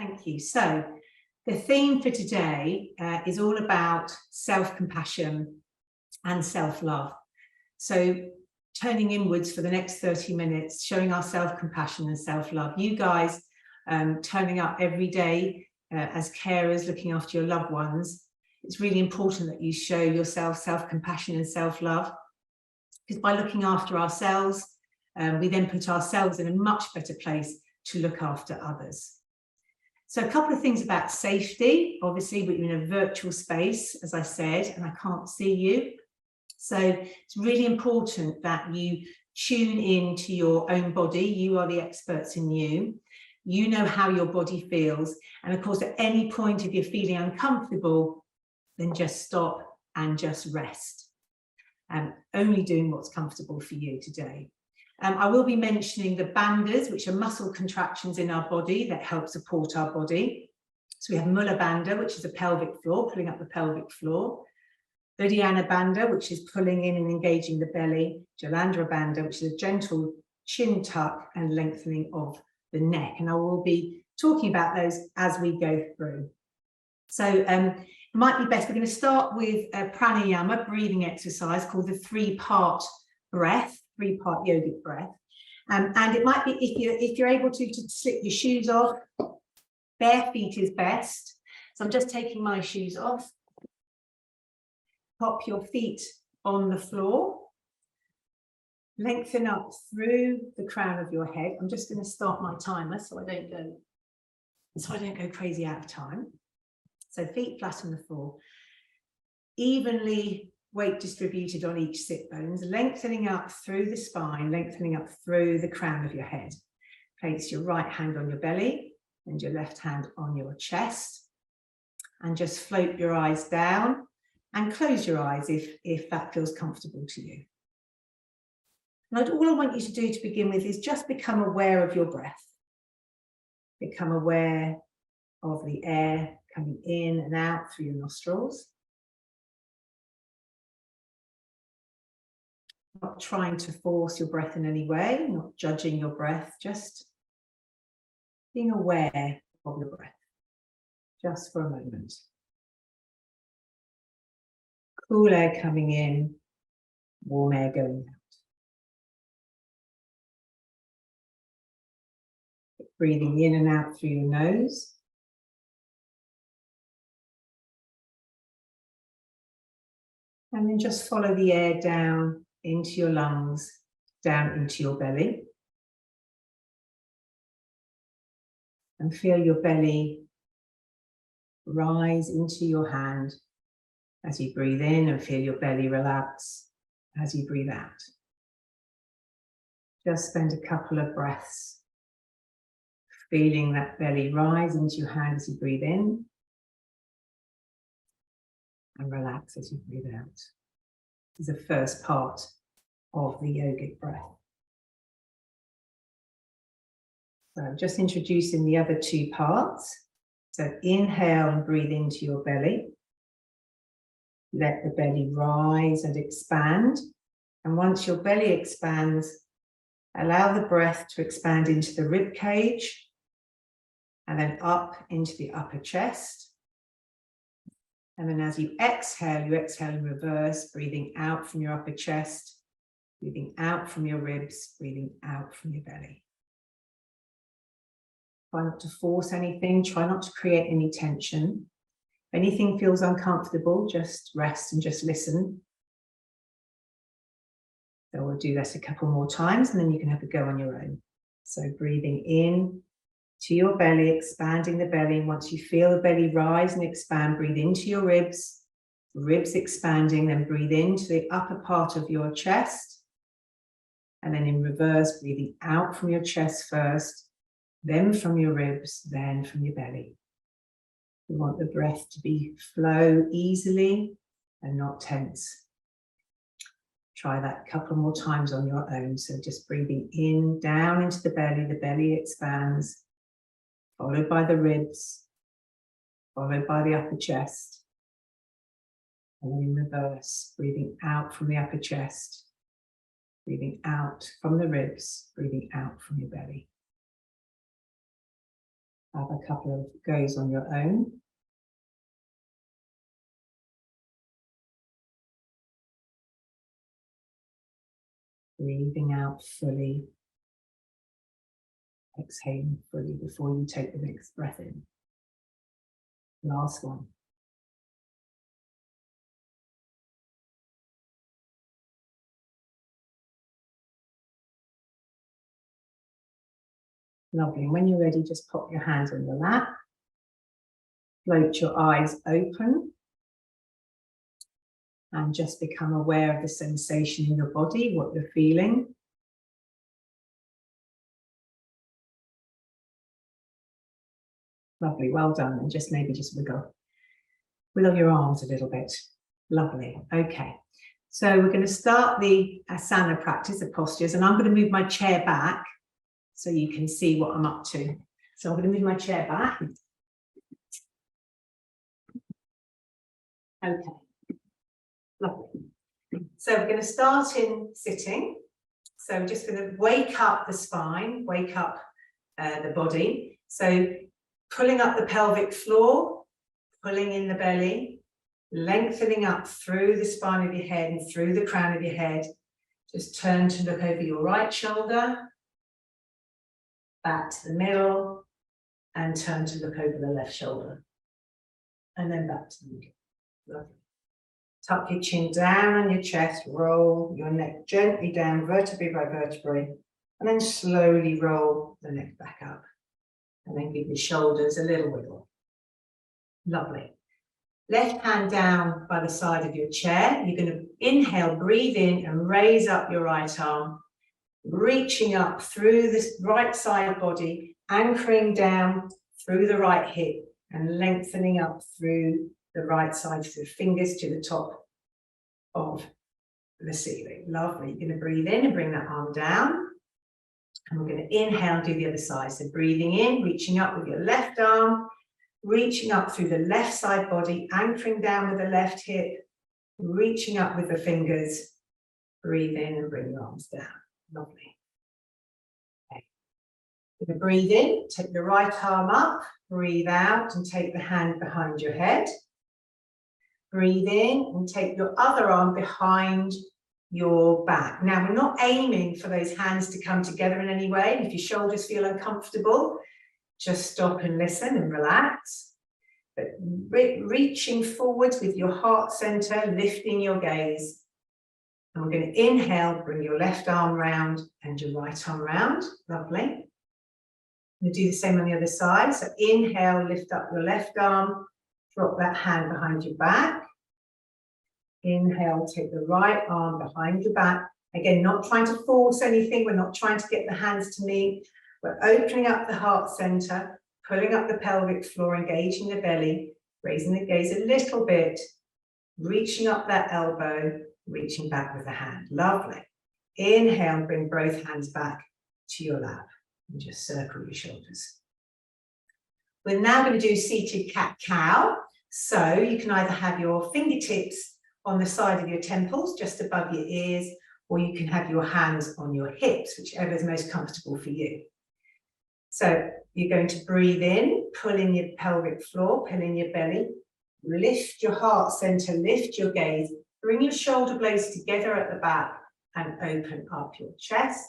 Thank you. So the theme for today is all about self-compassion and self-love. So turning inwards for the next 30 minutes, showing our self-compassion and self-love. You guys turning up every day as carers, looking after your loved ones. It's really important that you show yourself self-compassion and self-love, because by looking after ourselves, we then put ourselves in a much better place to look after others. So a couple of things about safety. Obviously, we're in a virtual space, as I said, and I can't see you. So it's really important that you tune in to your own body. You are the experts in you. You know how your body feels. And of course, at any point, if you're feeling uncomfortable, then just stop and just rest. Only doing what's comfortable for you today. I will be mentioning the bandhas, which are muscle contractions in our body that help support our body. So we have Mula Bandha, which is a pelvic floor, pulling up the pelvic floor. Uddiyana Bandha, which is pulling in and engaging the belly. Jalandhara Bandha, which is a gentle chin tuck and lengthening of the neck. And I will be talking about those as we go through. So it might be best, we're going to start with a pranayama, breathing exercise called the three-part breath, three-part yogic breath. And it might be, if you're able to slip your shoes off, bare feet is best. So I'm just taking my shoes off. Pop your feet on the floor. Lengthen up through the crown of your head. I'm just going to start my timer so I don't go crazy out of time. So feet flat on the floor. Evenly weight distributed on each sit bones, lengthening up through the spine, lengthening up through the crown of your head. Place your right hand on your belly and your left hand on your chest. And just float your eyes down and close your eyes if that feels comfortable to you. And all I want you to do to begin with is just become aware of your breath. Become aware of the air coming in and out through your nostrils. Not trying to force your breath in any way, not judging your breath, just being aware of your breath, just for a moment. Cool air coming in, warm air going out. Breathing in and out through your nose. And then just follow the air down into your lungs, down into your belly. And feel your belly rise into your hand as you breathe in, and feel your belly relax as you breathe out. Just spend a couple of breaths feeling that belly rise into your hand as you breathe in, and relax as you breathe out. This is the first part of the yogic breath. So just introducing the other two parts. So inhale and breathe into your belly. Let the belly rise and expand. And once your belly expands, allow the breath to expand into the rib cage and then up into the upper chest. And then as you exhale in reverse, breathing out from your upper chest, breathing out from your ribs, breathing out from your belly. Try not to force anything, try not to create any tension. If anything feels uncomfortable, just rest and just listen. So we'll do this a couple more times and then you can have a go on your own. So breathing in to your belly, expanding the belly. And once you feel the belly rise and expand, breathe into your ribs, ribs expanding, then breathe into the upper part of your chest. And then in reverse, breathing out from your chest first, then from your ribs, then from your belly. We want the breath to flow easily and not tense. Try that a couple more times on your own. So just breathing in, down into the belly expands, followed by the ribs, followed by the upper chest. And then in reverse, breathing out from the upper chest, breathing out from the ribs, breathing out from your belly. Have a couple of goes on your own. Breathing out fully. Exhaling fully before you take the next breath in. Last one. Lovely. And when you're ready, just pop your hands on your lap. Float your eyes open. And just become aware of the sensation in your body, what you're feeling. Lovely, well done. And just maybe just wiggle your arms a little bit. Lovely, okay. So we're going to start the asana practice, the postures, and I'm going to move my chair back so you can see what I'm up to. So I'm going to move my chair back. Okay, lovely. So we're going to start in sitting. So we're just going to wake up the spine, wake up the body. So pulling up the pelvic floor, pulling in the belly, lengthening up through the spine of your head and through the crown of your head. Just turn to look over your right shoulder, back to the middle, and turn to look over the left shoulder. And then back to the middle. Lovely. Tuck your chin down on your chest, roll your neck gently down, vertebrae by vertebrae, and then slowly roll the neck back up. And then give your shoulders a little wiggle. Lovely. Left hand down by the side of your chair. You're going to inhale, breathe in, and raise up your right arm, reaching up through this right side body, anchoring down through the right hip, and lengthening up through the right side, through fingers to the top of the ceiling. Lovely. You're going to breathe in and bring that arm down. And we're going to inhale and do the other side. So breathing in, reaching up with your left arm, reaching up through the left side body, anchoring down with the left hip, reaching up with the fingers. Breathe in and bring your arms down. Lovely. Okay. You're going to breathe in, take the right arm up, breathe out and take the hand behind your head. Breathe in and take your other arm behind your back. Now, we're not aiming for those hands to come together in any way. If your shoulders feel uncomfortable, just stop and listen and relax. But reaching forwards with your heart center, lifting your gaze. And we're going to inhale, bring your left arm round and your right arm round. Lovely. We'll do the same on the other side. So inhale, lift up your left arm, drop that hand behind your back. Inhale, take the right arm behind your back. Again, not trying to force anything. We're not trying to get the hands to meet. We're opening up the heart center, pulling up the pelvic floor, engaging the belly, raising the gaze a little bit, reaching up that elbow, reaching back with the hand. Lovely. Inhale, bring both hands back to your lap and just circle your shoulders. We're now going to do seated cat-cow. So you can either have your fingertips on the side of your temples, just above your ears, or you can have your hands on your hips, whichever is most comfortable for you. So you're going to breathe in, pull in your pelvic floor, pull in your belly, lift your heart center, lift your gaze, bring your shoulder blades together at the back and open up your chest.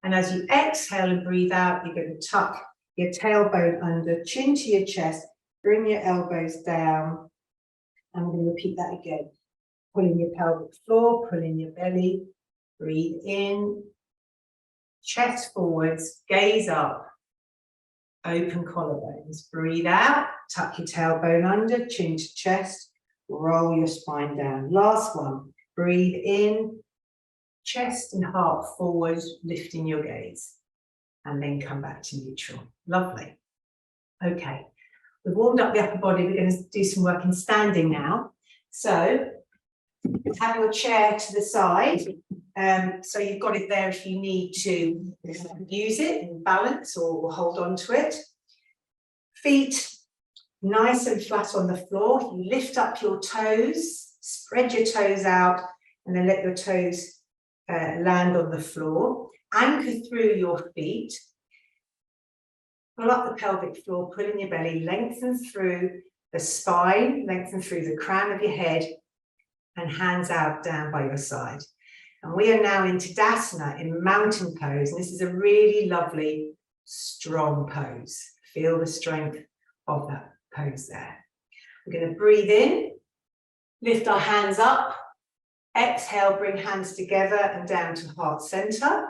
And as you exhale and breathe out, you're going to tuck your tailbone under, chin to your chest, bring your elbows down. I'm going to repeat that again. Pull in your pelvic floor, pull in your belly, breathe in, chest forwards, gaze up, open collarbones. Breathe out, tuck your tailbone under, chin to chest, roll your spine down. Last one, breathe in, chest and heart forward, lifting your gaze, and then come back to neutral. Lovely. Okay, we've warmed up the upper body. We're going to do some work in standing now. So have your chair to the side, so you've got it there if you need to use it and balance or hold on to it. Feet nice and flat on the floor. You lift up your toes, spread your toes out, and then let your toes land on the floor. Anchor through your feet. Pull up the pelvic floor, pull in your belly, lengthen through the spine, lengthen through the crown of your head, and hands out down by your side. And we are now in Tadasana, in mountain pose. And this is a really lovely, strong pose. Feel the strength of that pose there. We're going to breathe in, lift our hands up, exhale, bring hands together and down to heart center.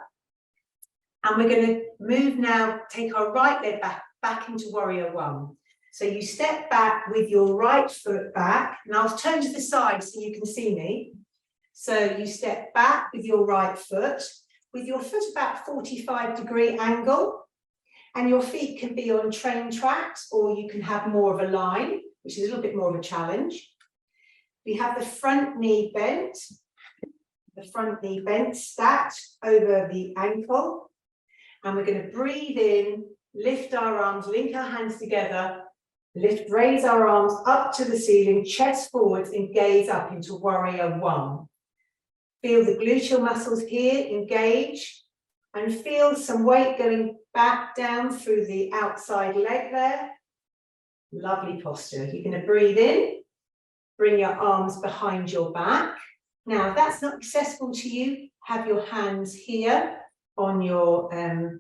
And we're going to move now, take our right leg back into warrior one. So you step back with your right foot back, and I'll turn to the side so you can see me. So you step back with your right foot, with your foot about 45-degree angle, and your feet can be on train tracks, or you can have more of a line, which is a little bit more of a challenge. We have the front knee bent, stacked over the ankle, and we're going to breathe in, lift our arms, link our hands together, raise our arms up to the ceiling, chest forwards, and gaze up into warrior one. Feel the gluteal muscles here engage, and feel some weight going back down through the outside leg there. Lovely posture. You're going to breathe in, bring your arms behind your back. Now, if that's not accessible to you, have your hands here on your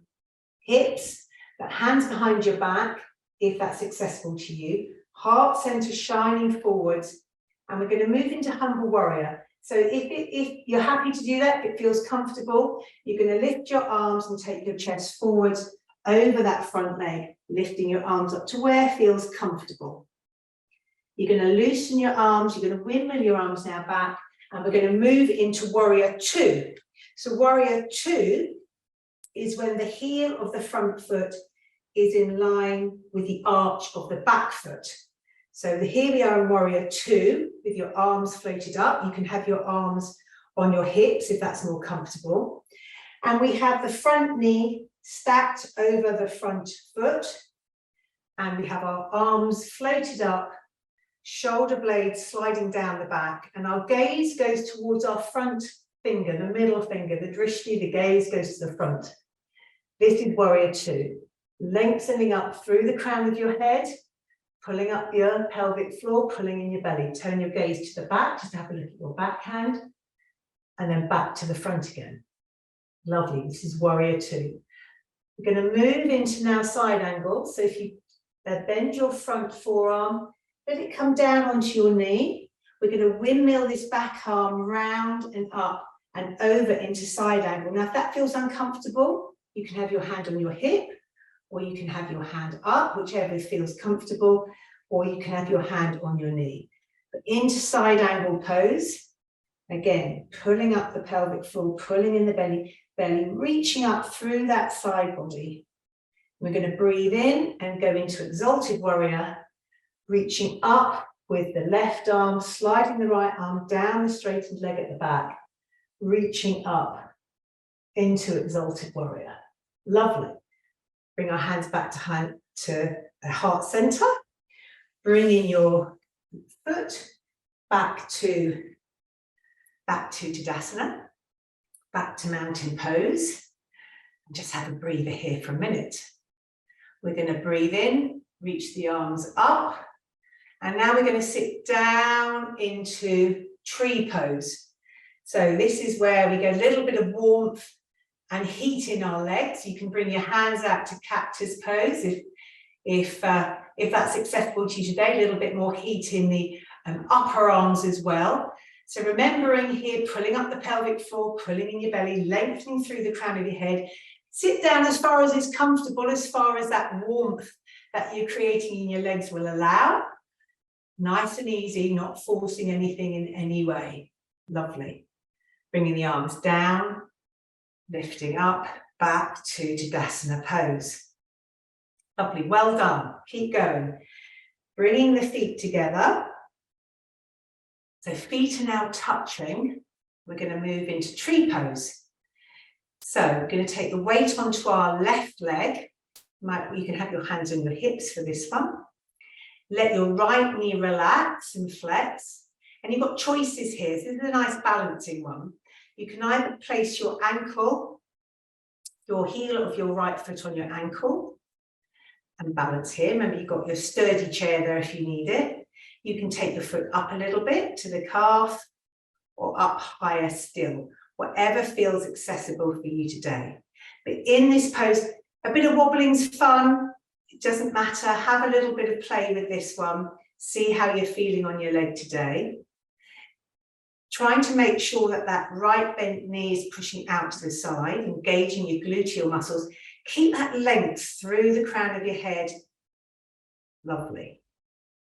hips, but hands behind your back, if that's accessible to you. Heart center shining forwards, and we're going to move into humble warrior. So if you're happy to do that, if it feels comfortable, you're going to lift your arms and take your chest forwards over that front leg, lifting your arms up to where feels comfortable. You're going to loosen your arms, you're going to windmill your arms now back, and we're going to move into warrior two. So warrior two is when the heel of the front foot is in line with the arch of the back foot. So here we are in warrior two, with your arms floated up. You can have your arms on your hips if that's more comfortable. And we have the front knee stacked over the front foot. And we have our arms floated up, shoulder blades sliding down the back. And our gaze goes towards our front finger, the middle finger, the drishti, the gaze goes to the front. This is warrior two. Lengthening up through the crown of your head, pulling up your pelvic floor, pulling in your belly. Turn your gaze to the back, just have a look at your backhand, and then back to the front again. Lovely, this is warrior two. We're going to move into now side angle. So if you bend your front forearm, let it come down onto your knee. We're going to windmill this back arm round and up and over into side angle. Now, if that feels uncomfortable, you can have your hand on your hip, or you can have your hand up, whichever feels comfortable, or you can have your hand on your knee. But into side angle pose, again, pulling up the pelvic floor, pulling in the belly, reaching up through that side body. We're going to breathe in and go into exalted warrior, reaching up with the left arm, sliding the right arm down the straightened leg at the back, reaching up into exalted warrior. Lovely. Bring our hands back to the heart center. Bringing your foot back to Tadasana, back to mountain pose. And just have a breather here for a minute. We're going to breathe in, reach the arms up. And now we're going to sit down into tree pose. So this is where we get a little bit of warmth and heat in our legs. You can bring your hands out to cactus pose if that's accessible to you today. A little bit more heat in the upper arms as well. So remembering here, pulling up the pelvic floor, pulling in your belly, lengthening through the crown of your head. Sit down as far as is comfortable, as far as that warmth that you're creating in your legs will allow. Nice and easy, not forcing anything in any way. Lovely. Bringing the arms down, lifting up, back to Tadasana pose. Lovely, well done. Keep going. Bringing the feet together. So feet are now touching. We're going to move into tree pose. So we're going to take the weight onto our left leg. You can have your hands on your hips for this one. Let your right knee relax and flex. And you've got choices here. So this is a nice balancing one. You can either place your ankle, your heel of your right foot on your ankle, and balance here. Remember, you've got your sturdy chair there if you need it. You can take your foot up a little bit to the calf or up higher still, whatever feels accessible for you today. But in this pose, a bit of wobbling's fun. It doesn't matter. Have a little bit of play with this one. See how you're feeling on your leg today. Trying to make sure that that right bent knee is pushing out to the side, engaging your gluteal muscles. Keep that length through the crown of your head. Lovely.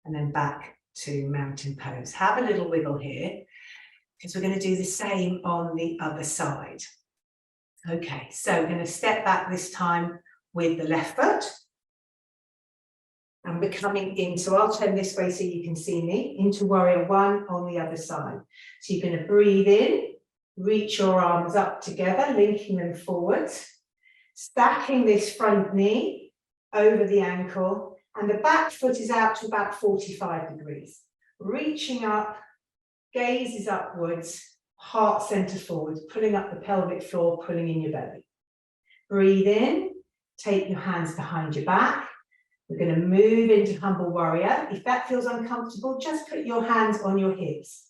And then back to mountain pose. Have a little wiggle here, because we're going to do the same on the other side. Okay, so we're going to step back this time with the left foot. And we're coming into, I'll turn this way so you can see me, into warrior one on the other side. So you're going to breathe in, reach your arms up together, linking them forwards, stacking this front knee over the ankle, and the back foot is out to about 45 degrees. Reaching up, gaze is upwards, heart center forwards, pulling up the pelvic floor, pulling in your belly. Breathe in, take your hands behind your back. We're going to move into humble warrior. If that feels uncomfortable, just put your hands on your hips.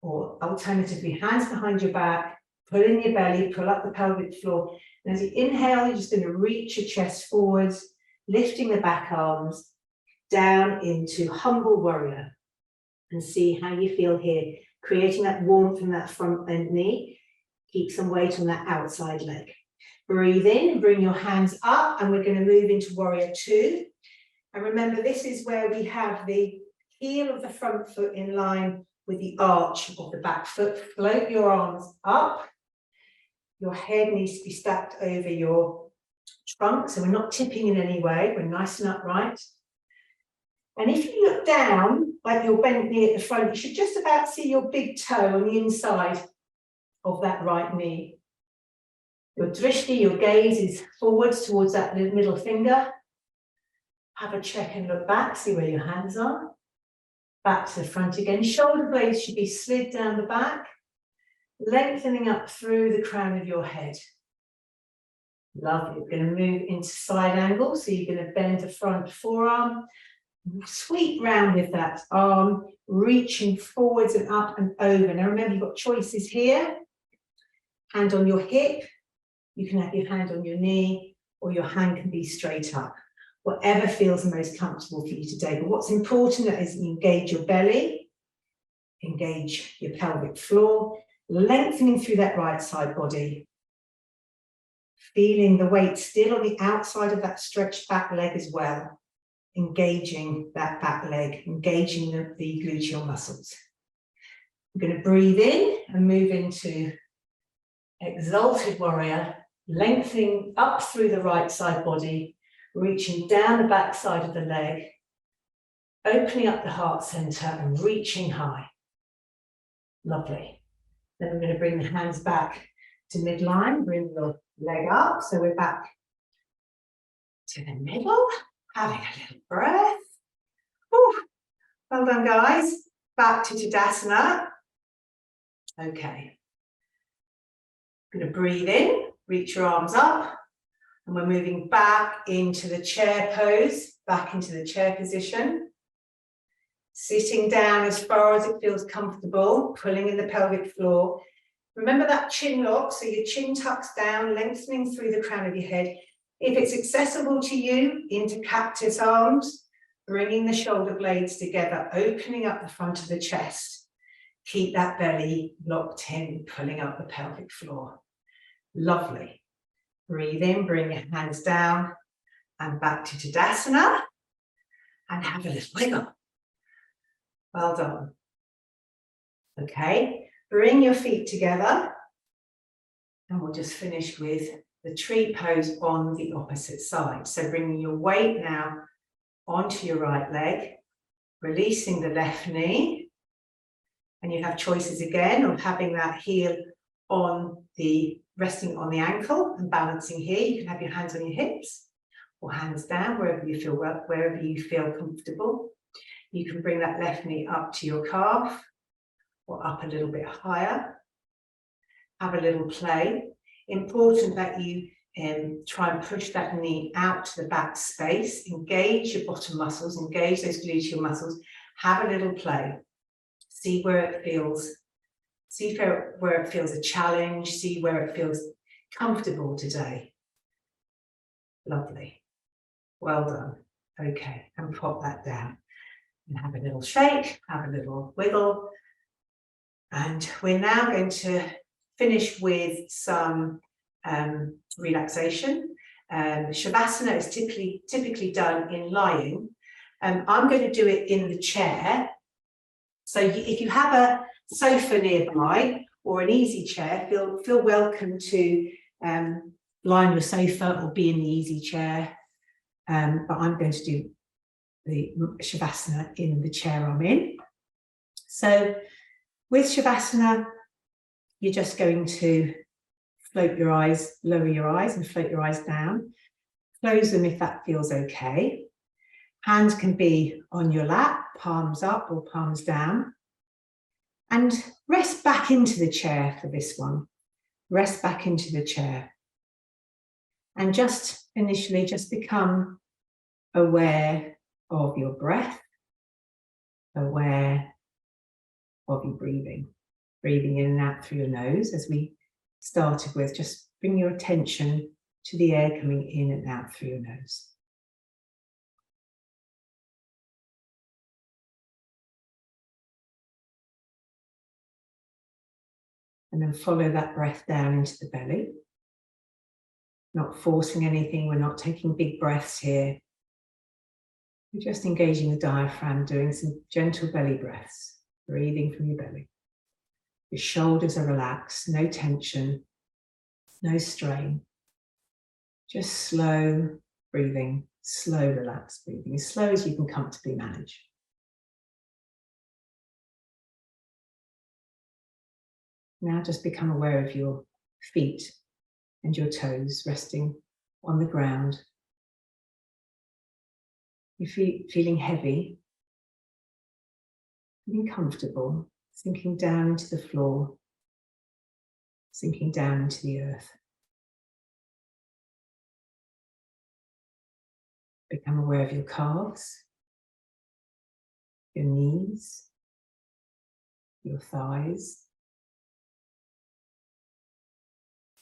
Or alternatively, hands behind your back, pull in your belly, pull up the pelvic floor. And as you inhale, you're just going to reach your chest forwards, lifting the back arms down into humble warrior. And see how you feel here, creating that warmth in that front bent knee. Keep some weight on that outside leg. Breathe in, bring your hands up, and we're going to move into warrior two. And remember, this is where we have the heel of the front foot in line with the arch of the back foot. Float your arms up. Your head needs to be stacked over your trunk, so we're not tipping in any way. We're nice and upright. And if you look down, like your bent knee at the front, you should just about see your big toe on the inside of that right knee. Your drishti, your gaze is forwards towards that middle finger. Have a check and look back, see where your hands are. Back to the front again. Shoulder blades should be slid down the back, lengthening up through the crown of your head. Lovely. We're going to move into side angle. So you're going to bend the front forearm, sweep round with that arm, reaching forwards and up and over. Now remember, you've got choices here. Hand on your hip. You can have your hand on your knee, or your hand can be straight up. Whatever feels the most comfortable for you today. But what's important is you engage your belly, engage your pelvic floor, lengthening through that right side body. Feeling the weight still on the outside of that stretched back leg as well. Engaging that back leg, engaging the gluteal muscles. We're going to breathe in and move into exalted warrior, lengthening up through the right side body, reaching down the back side of the leg, opening up the heart center and reaching high. Lovely. Then we're going to bring the hands back to midline, bring the leg up. So we're back to the middle, having a little breath. Ooh, well done, guys. Back to Tadasana. Okay. Going to breathe in, reach your arms up, and we're moving back into the chair pose, back into the chair position. Sitting down as far as it feels comfortable, pulling in the pelvic floor. Remember that chin lock, so your chin tucks down, lengthening through the crown of your head. If it's accessible to you, into cactus arms, bringing the shoulder blades together, opening up the front of the chest. Keep that belly locked in, pulling up the pelvic floor. Lovely. Breathe in, bring your hands down and back to Tadasana and have a little wiggle. Well done. Okay, bring your feet together and we'll just finish with the tree pose on the opposite side. So bringing your weight now onto your right leg, releasing the left knee, and you have choices again of having that heel on the resting on the ankle and balancing here. You can have your hands on your hips or hands down wherever you feel comfortable. You can bring that left knee up to your calf or up a little bit higher. Have a little play. Important that you try and push that knee out to the back space, engage your bottom muscles, engage those gluteal muscles, have a little play, see where it feels, see where it feels a challenge, see where it feels comfortable today. Lovely. Well done. Okay, and pop that down. And have a little shake, have a little wiggle. And we're now going to finish with some relaxation. Shavasana is typically done in lying. I'm going to do it in the chair. So if you have a sofa nearby or an easy chair, feel welcome to lie on your sofa or be in the easy chair. But I'm going to do the Shavasana in the chair I'm in. So with Shavasana, you're just going to float your eyes, lower your eyes and float your eyes down. Close them if that feels okay. Hands can be on your lap, palms up or palms down. And rest back into the chair for this one. Rest back into the chair. And just initially, just become aware of your breath, aware of your breathing. Breathing in and out through your nose, as we started with. Just bring your attention to the air coming in and out through your nose. And then follow that breath down into the belly. Not forcing anything, we're not taking big breaths here. We're just engaging the diaphragm, doing some gentle belly breaths, breathing from your belly. Your shoulders are relaxed, no tension, no strain. Just slow breathing, slow relaxed breathing, as slow as you can comfortably manage. Now just become aware of your feet and your toes resting on the ground. Your feet feeling heavy, feeling comfortable, sinking down into the floor, sinking down into the earth. Become aware of your calves, your knees, your thighs,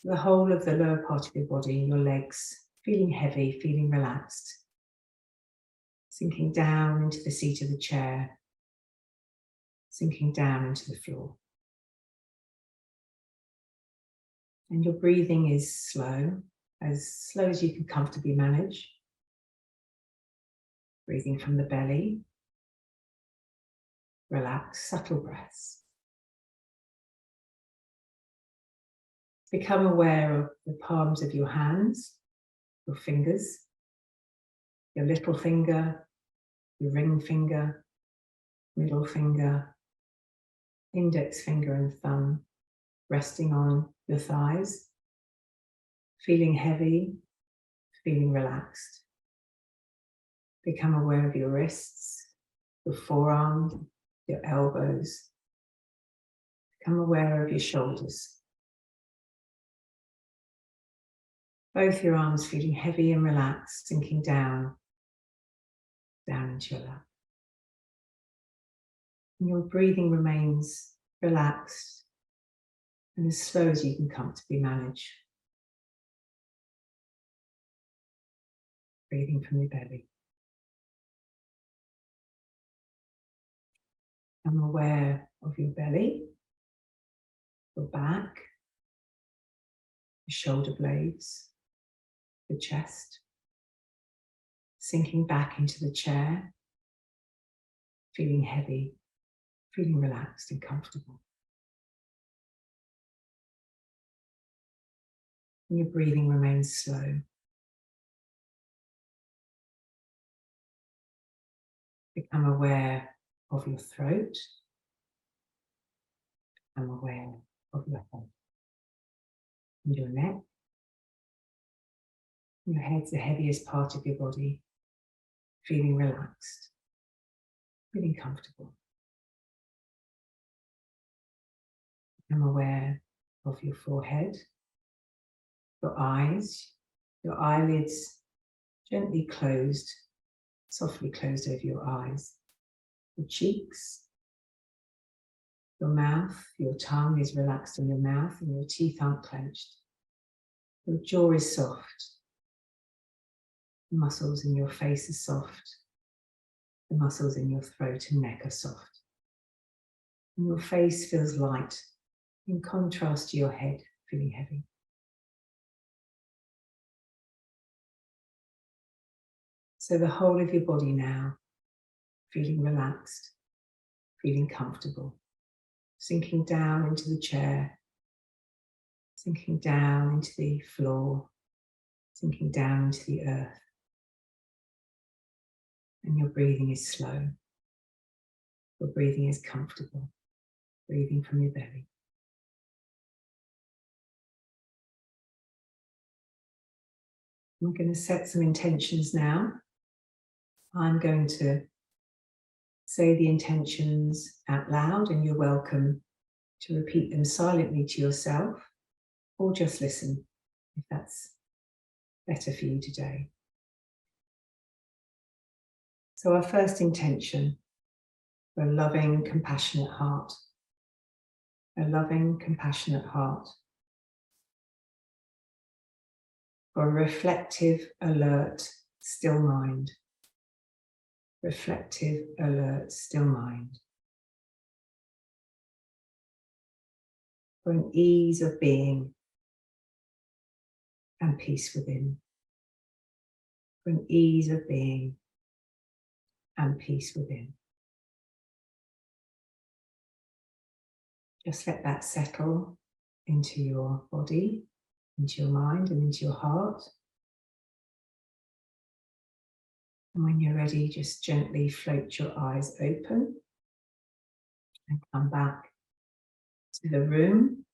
the whole of the lower part of your body, your legs, feeling heavy, feeling relaxed. Sinking down into the seat of the chair, sinking down into the floor. And your breathing is slow as you can comfortably manage. Breathing from the belly, relaxed, subtle breaths. Become aware of the palms of your hands, your fingers, your little finger, your ring finger, middle finger, index finger and thumb resting on your thighs, feeling heavy, feeling relaxed. Become aware of your wrists, your forearms, your elbows. Become aware of your shoulders. Both your arms feeling heavy and relaxed, sinking down into your lap. And your breathing remains relaxed and as slow as you can comfortably manage. Breathing from your belly. I'm aware of your belly, your back, your shoulder blades, the chest. Sinking back into the chair, feeling heavy, feeling relaxed and comfortable. And your breathing remains slow. Become aware of your throat. Become aware of your head and your neck. Your head's the heaviest part of your body, feeling relaxed, feeling comfortable. Become aware of your forehead, your eyes, Your eyelids gently closed, softly closed over your eyes. Your cheeks, your mouth, your tongue is relaxed in your mouth and your teeth aren't clenched. Your jaw is soft. The muscles in your face are soft. The muscles in your throat and neck are soft. And your face feels light in contrast to your head feeling heavy. So the whole of your body now feeling relaxed, feeling comfortable, sinking down into the chair, sinking down into the floor, sinking down into the earth. And your breathing is slow. Your breathing is comfortable, breathing from your belly. I'm going to set some intentions now. I'm going to say the intentions out loud, and you're welcome to repeat them silently to yourself or just listen if that's better for you today. So our first intention, for a loving, compassionate heart. A loving, compassionate heart. For a reflective, alert, still mind. Reflective, alert, still mind. For an ease of being and peace within. For an ease of being and peace within. Just let that settle into your body, into your mind and into your heart. And when you're ready, just gently float your eyes open and come back to the room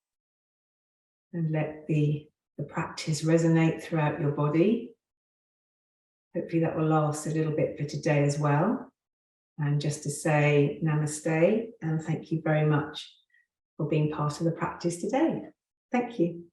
and let the practice resonate throughout your body. Hopefully that will last a little bit for today as well. And just to say namaste and thank you very much for being part of the practice today. Thank you.